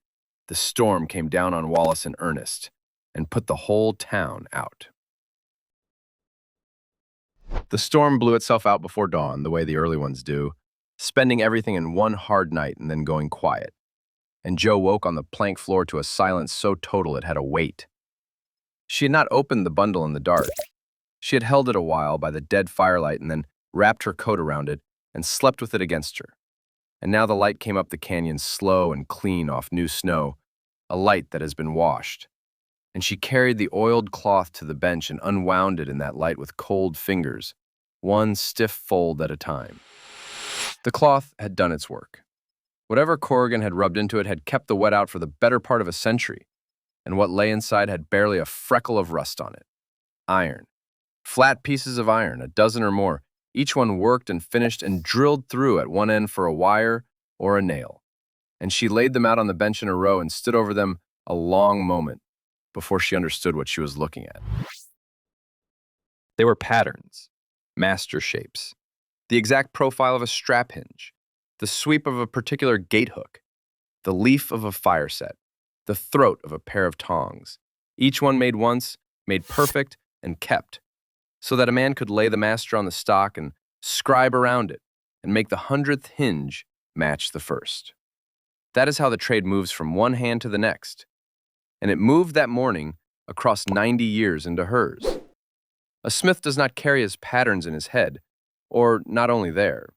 the storm came down on Wallace in earnest and put the whole town out. The storm blew itself out before dawn, the way the early ones do, spending everything in one hard night and then going quiet. And Joe woke on the plank floor to a silence so total it had a weight. She had not opened the bundle in the dark. She had held it a while by the dead firelight and then wrapped her coat around it and slept with it against her. And now the light came up the canyon slow and clean off new snow, a light that has been washed. And she carried the oiled cloth to the bench and unwound it in that light with cold fingers, one stiff fold at a time. The cloth had done its work. Whatever Corrigan had rubbed into it had kept the wet out for the better part of a century, and what lay inside had barely a freckle of rust on it. Iron. Flat pieces of iron, a dozen or more, each one worked and finished and drilled through at one end for a wire or a nail. And she laid them out on the bench in a row and stood over them a long moment before she understood what she was looking at. They were patterns, master shapes, the exact profile of a strap hinge, the sweep of a particular gate hook, the leaf of a fire set, the throat of a pair of tongs, each one made once, made perfect, and kept, so that a man could lay the master on the stock and scribe around it and make the 100th hinge match the first. That is how the trade moves from one hand to the next, and it moved that morning across 90 years into hers. A smith does not carry his patterns in his head, or not only there.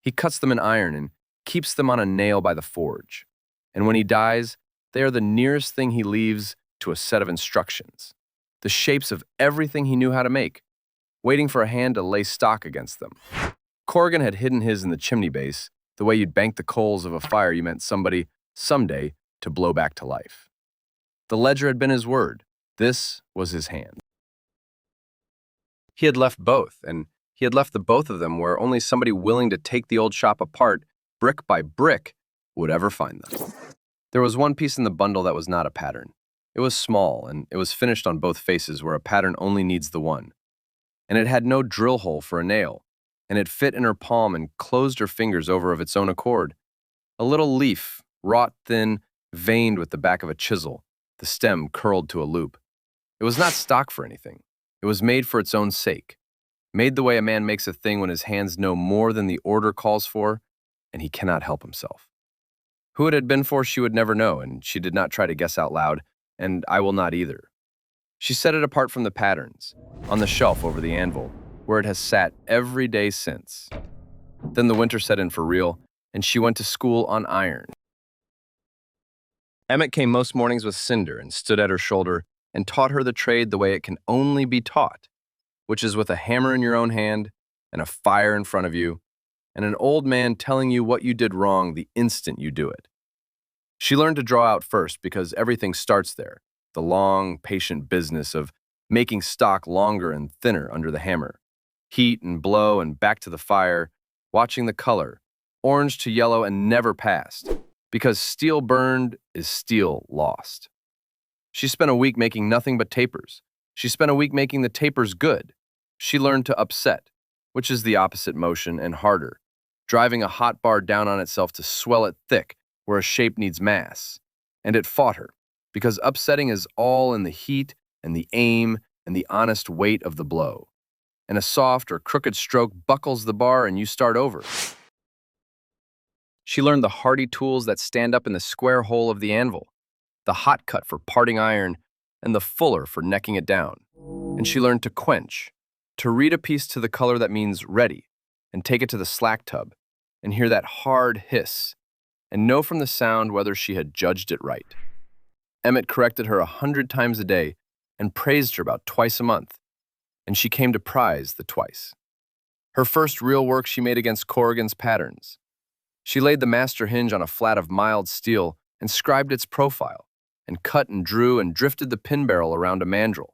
He cuts them in iron and keeps them on a nail by the forge, and when he dies, they are the nearest thing he leaves to a set of instructions, the shapes of everything he knew how to make, waiting for a hand to lay stock against them. Corrigan had hidden his in the chimney base, the way you'd bank the coals of a fire you meant somebody, someday, to blow back to life. The ledger had been his word. This was his hand. He had left both, and he had left the both of them where only somebody willing to take the old shop apart, brick by brick, would ever find them. There was one piece in the bundle that was not a pattern. It was small, and it was finished on both faces where a pattern only needs the one. And it had no drill hole for a nail, and it fit in her palm and closed her fingers over of its own accord. A little leaf, wrought thin, veined with the back of a chisel, the stem curled to a loop. It was not stock for anything. It was made for its own sake, made the way a man makes a thing when his hands know more than the order calls for, and he cannot help himself. Who it had been for she would never know, and she did not try to guess out loud, and I will not either. She set it apart from the patterns, on the shelf over the anvil, where it has sat every day since. Then the winter set in for real, and she went to school on iron. Emmett came most mornings with Cinder and stood at her shoulder and taught her the trade the way it can only be taught, which is with a hammer in your own hand and a fire in front of you, and an old man telling you what you did wrong the instant you do it. She learned to draw out first because everything starts there, the long, patient business of making stock longer and thinner under the hammer, heat and blow and back to the fire, watching the color, orange to yellow and never past, because steel burned is steel lost. She spent a week making nothing but tapers. She spent a week making the tapers good. She learned to upset, which is the opposite motion and harder, driving a hot bar down on itself to swell it thick where a shape needs mass. And it fought her, because upsetting is all in the heat and the aim and the honest weight of the blow. And a soft or crooked stroke buckles the bar and you start over. She learned the hardy tools that stand up in the square hole of the anvil, the hot cut for parting iron, and the fuller for necking it down. And she learned to quench, to read a piece to the color that means ready, and take it to the slack tub, and hear that hard hiss, and know from the sound whether she had judged it right. Emmett corrected her 100 times a day and praised her about twice a month, and she came to prize the twice. Her first real work she made against Corrigan's patterns. She laid the master hinge on a flat of mild steel and scribed its profile, and cut and drew and drifted the pin barrel around a mandrel.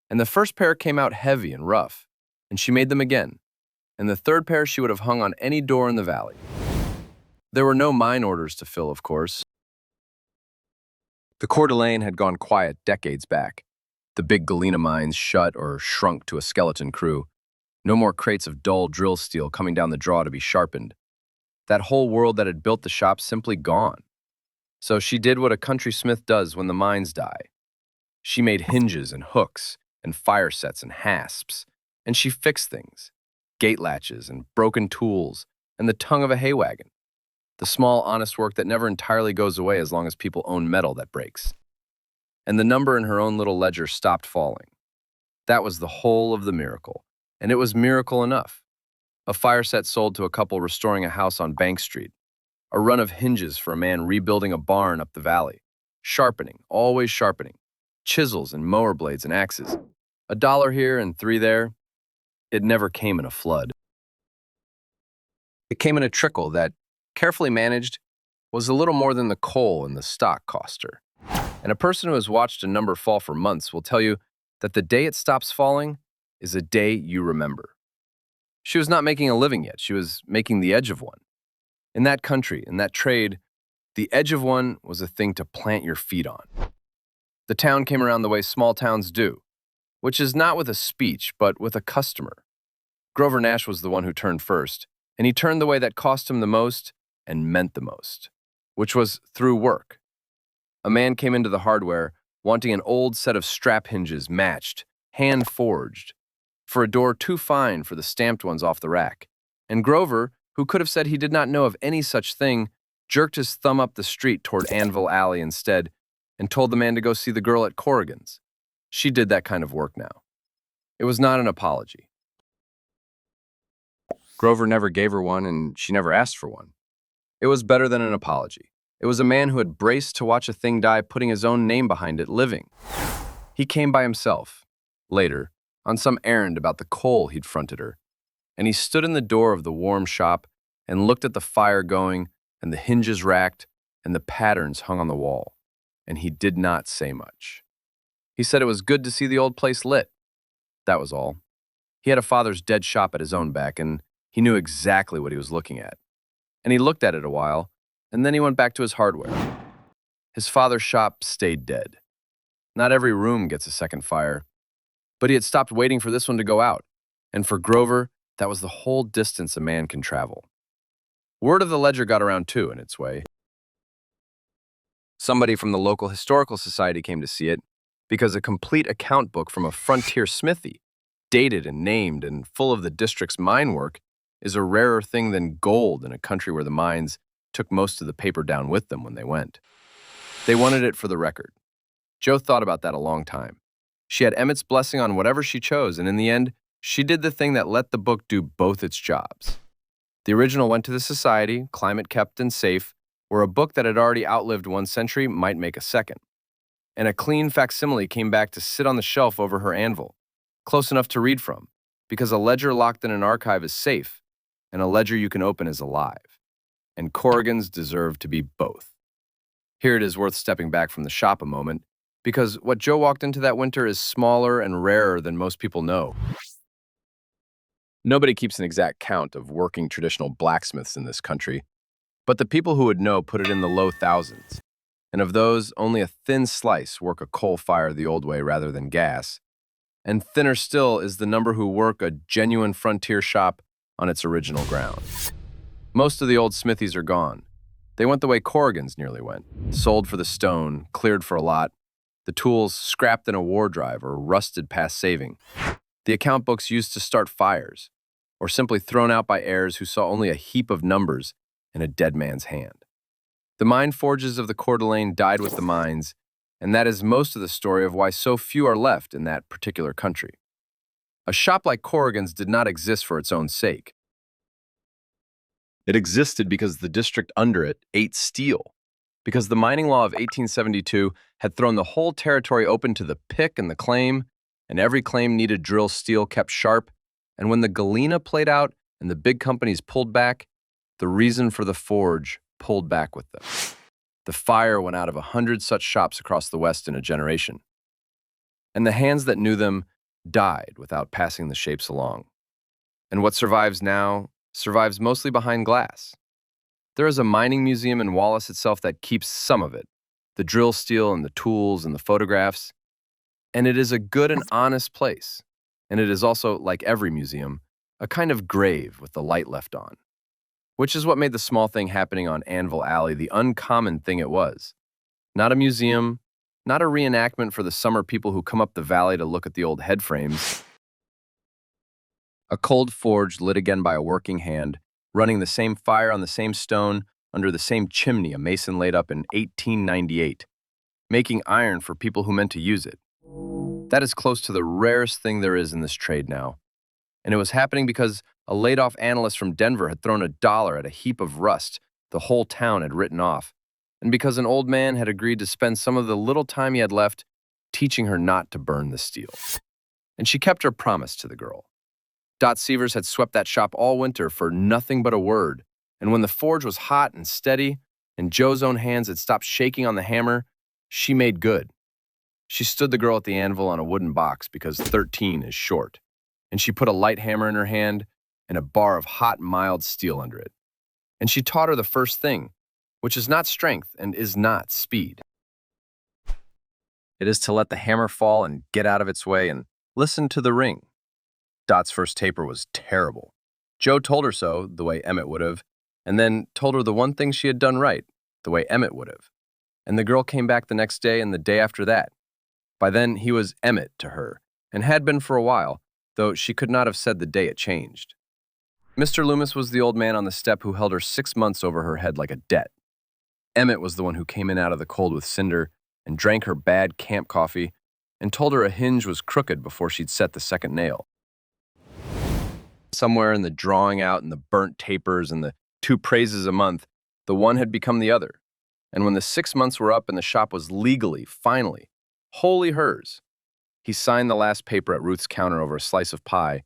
And the first pair came out heavy and rough, and she made them again, and the third pair she would have hung on any door in the valley. There were no mine orders to fill, of course. The Coeur d'Alene had gone quiet decades back. The big Galena mines shut or shrunk to a skeleton crew. No more crates of dull drill steel coming down the draw to be sharpened. That whole world that had built the shop simply gone. So she did what a country smith does when the mines die. She made hinges and hooks and fire sets and hasps, and she fixed things, gate latches and broken tools and the tongue of a hay wagon. The small, honest work that never entirely goes away as long as people own metal that breaks. And the number in her own little ledger stopped falling. That was the whole of the miracle, and it was miracle enough. A fire set sold to a couple restoring a house on Bank Street. A run of hinges for a man rebuilding a barn up the valley. Sharpening, always sharpening. Chisels and mower blades and axes. $1 here and 3 there. It never came in a flood. It came in a trickle that, carefully managed, was a little more than the coal and the stock cost her. And a person who has watched a number fall for months will tell you that the day it stops falling is a day you remember. She was not making a living yet. She was making the edge of one. In that country, in that trade, the edge of one was a thing to plant your feet on. The town came around the way small towns do, which is not with a speech, but with a customer. Grover Nash was the one who turned first, and he turned the way that cost him the most and meant the most, which was through work. A man came into the hardware wanting an old set of strap hinges matched, hand-forged, for a door too fine for the stamped ones off the rack, and Grover, who could have said he did not know of any such thing, jerked his thumb up the street toward Anvil Alley instead and told the man to go see the girl at Corrigan's. She did that kind of work now. It was not an apology. Grover never gave her one, and she never asked for one. It was better than an apology. It was a man who had braced to watch a thing die, putting his own name behind it, living. He came by himself, later, on some errand about the coal he'd fronted her, and he stood in the door of the warm shop and looked at the fire going and the hinges racked and the patterns hung on the wall, and he did not say much. He said it was good to see the old place lit. That was all. He had a father's dead shop at his own back, and he knew exactly what he was looking at. And he looked at it a while, and then he went back to his hardware. His father's shop stayed dead. Not every room gets a second fire, but he had stopped waiting for this one to go out, and for Grover, that was the whole distance a man can travel. Word of the ledger got around too, in its way. Somebody from the local historical society came to see it because a complete account book from a frontier smithy, dated and named and full of the district's mine work, is a rarer thing than gold in a country where the mines took most of the paper down with them when they went. They wanted it for the record. Joe thought about that a long time. She had Emmett's blessing on whatever she chose, and in the end, she did the thing that let the book do both its jobs. The original went to the society, climate kept and safe, where a book that had already outlived one century might make a second. And a clean facsimile came back to sit on the shelf over her anvil, close enough to read from, because a ledger locked in an archive is safe, and a ledger you can open is alive. And Corrigan's deserved to be both. Here it is worth stepping back from the shop a moment, because what Joe walked into that winter is smaller and rarer than most people know. Nobody keeps an exact count of working traditional blacksmiths in this country, but the people who would know put it in the low thousands. And of those, only a thin slice work a coal fire the old way rather than gas. And thinner still is the number who work a genuine frontier shop on its original ground. Most of the old smithies are gone. They went the way Corrigan's nearly went, sold for the stone, cleared for a lot, the tools scrapped in a war drive or rusted past saving, the account books used to start fires, or simply thrown out by heirs who saw only a heap of numbers in a dead man's hand. The mine forges of the Coeur d'Alene died with the mines, and that is most of the story of why so few are left in that particular country. A shop like Corrigan's did not exist for its own sake. It existed because the district under it ate steel, because the mining law of 1872 had thrown the whole territory open to the pick and the claim, and every claim needed drill steel kept sharp, and when the Galena played out and the big companies pulled back, the reason for the forge pulled back with them. The fire went out of 100 such shops across the West in a generation. And the hands that knew them died without passing the shapes along. And what survives now survives mostly behind glass. There is a mining museum in Wallace itself that keeps some of it, the drill steel and the tools and the photographs. And it is a good and honest place. And it is also, like every museum, a kind of grave with the light left on. Which is what made the small thing happening on Anvil Alley the uncommon thing it was. Not a museum, not a reenactment for the summer people who come up the valley to look at the old head frames. A cold forge lit again by a working hand, running the same fire on the same stone, under the same chimney a mason laid up in 1898, making iron for people who meant to use it. That is close to the rarest thing there is in this trade now. And it was happening because a laid-off analyst from Denver had thrown $1 at a heap of rust the whole town had written off, and because an old man had agreed to spend some of the little time he had left teaching her not to burn the steel. And she kept her promise to the girl. Dot Sievers had swept that shop all winter for nothing but a word, and when the forge was hot and steady, and Joe's own hands had stopped shaking on the hammer, she made good. She stood the girl at the anvil on a wooden box because 13 is short, and she put a light hammer in her hand and a bar of hot, mild steel under it. And she taught her the first thing, which is not strength and is not speed. It is to let the hammer fall and get out of its way and listen to the ring. Dot's first taper was terrible. Joe told her so, the way Emmett would have, and then told her the one thing she had done right, the way Emmett would have. And the girl came back the next day and the day after that. By then, he was Emmett to her, and had been for a while, though she could not have said the day it changed. Mr. Loomis was the old man on the step who held her 6 months over her head like a debt. Emmett was the one who came in out of the cold with cinder and drank her bad camp coffee and told her a hinge was crooked before she'd set the second nail. Somewhere in the drawing out and the burnt tapers and the 2 praises a month, the one had become the other. And when the 6 months were up and the shop was legally, finally, wholly hers, he signed the last paper at Ruth's counter over a slice of pie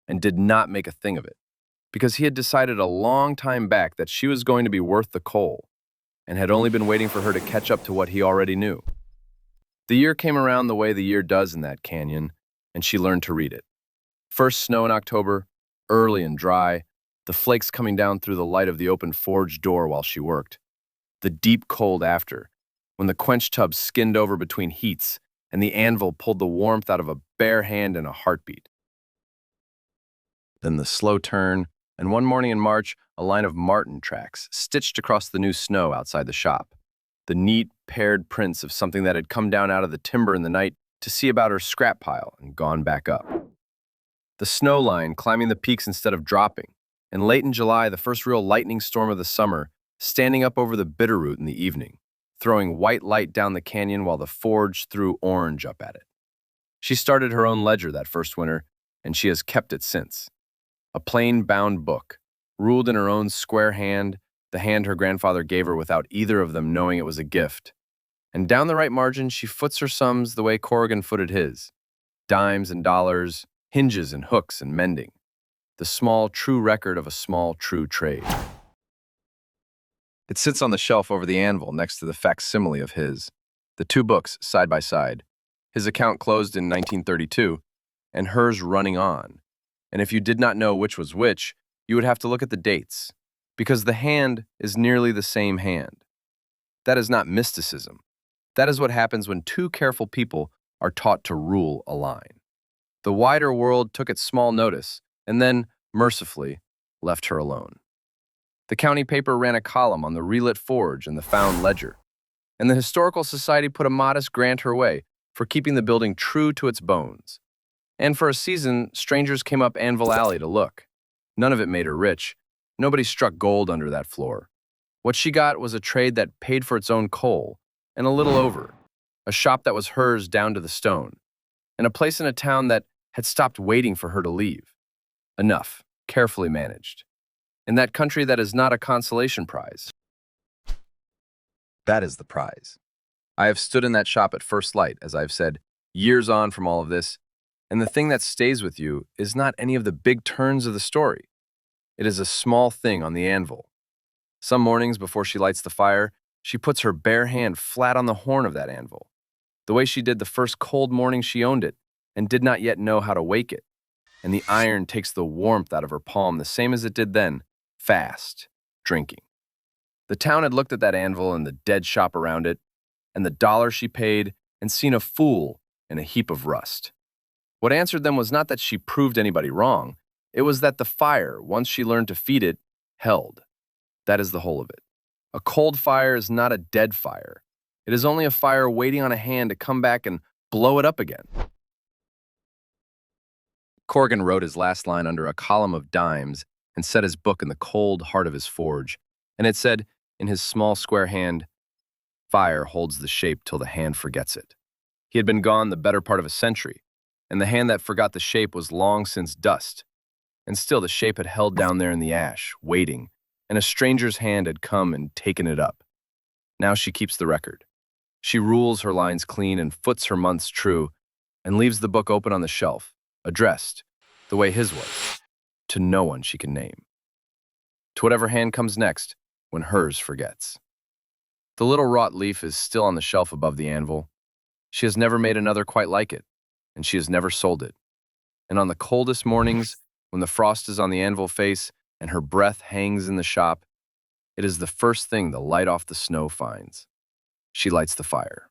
and did not make a thing of it. because he had decided a long time back that she was going to be worth the coal and had only been waiting for her to catch up to what he already knew. The year came around the way the year does in that canyon, and she learned to read it. First snow in October, early and dry, the flakes coming down through the light of the open forge door while she worked. The deep cold after, when the quench tub skinned over between heats and the anvil pulled the warmth out of a bare hand in a heartbeat. Then the slow turn, and one morning in March, a line of marten tracks stitched across the new snow outside the shop. The neat, paired prints of something that had come down out of the timber in the night to see about her scrap pile and gone back up. The snow line climbing the peaks instead of dropping, and late in July, the first real lightning storm of the summer, standing up over the Bitterroot in the evening, throwing white light down the canyon while the forge threw orange up at it. She started her own ledger that first winter, and she has kept it since. A plain-bound book, ruled in her own square hand, the hand her grandfather gave her without either of them knowing it was a gift. And down the right margin, she foots her sums the way Corrigan footed his. Dimes and dollars, hinges and hooks and mending. The small, true record of a small, true trade. It sits on the shelf over the anvil next to the facsimile of his. The two books, side by side. His account closed in 1932, and hers running on. And if you did not know which was which, you would have to look at the dates, because the hand is nearly the same hand. That is not mysticism. That is what happens when two careful people are taught to rule a line. The wider world took its small notice, and then, mercifully, left her alone. The county paper ran a column on the relit forge and the found ledger, and the Historical Society put a modest grant her way for keeping the building true to its bones. And for a season, strangers came up Anvil Alley to look. None of it made her rich. Nobody struck gold under that floor. What she got was a trade that paid for its own coal, and a little over, a shop that was hers down to the stone, and a place in a town that had stopped waiting for her to leave. Enough, carefully managed. In that country that is not a consolation prize. That is the prize. I have stood in that shop at first light, as I've said, years on from all of this, and the thing that stays with you is not any of the big turns of the story. It is a small thing on the anvil. Some mornings before she lights the fire, she puts her bare hand flat on the horn of that anvil, the way she did the first cold morning she owned it and did not yet know how to wake it, and the iron takes the warmth out of her palm the same as it did then, fast, drinking. The town had looked at that anvil and the dead shop around it, and the dollar she paid, and seen a fool in a heap of rust. What answered them was not that she proved anybody wrong, it was that the fire, once she learned to feed it, held. That is the whole of it. A cold fire is not a dead fire. It is only a fire waiting on a hand to come back and blow it up again. Corrigan wrote his last line under a column of dimes and set his book in the cold heart of his forge, and it said, in his small square hand, "Fire holds the shape till the hand forgets it." He had been gone the better part of a century, and the hand that forgot the shape was long since dust, and still the shape had held down there in the ash, waiting, and a stranger's hand had come and taken it up. Now she keeps the record. She rules her lines clean and foots her months true, and leaves the book open on the shelf, addressed, the way his was, to no one she can name. To whatever hand comes next, when hers forgets. The little wrought leaf is still on the shelf above the anvil. She has never made another quite like it, and she has never sold it. And on the coldest mornings, when the frost is on the anvil face and her breath hangs in the shop, it is the first thing the light off the snow finds. She lights the fire.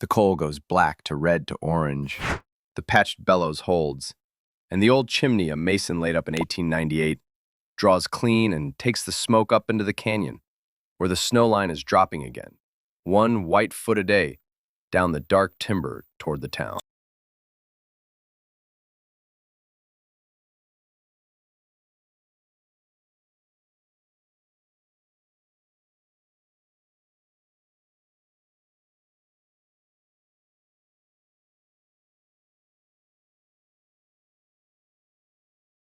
The coal goes black to red to orange. The patched bellows holds, and the old chimney a mason laid up in 1898 draws clean and takes the smoke up into the canyon, where the snow line is dropping again, 1 white foot a day, down the dark timber toward the town.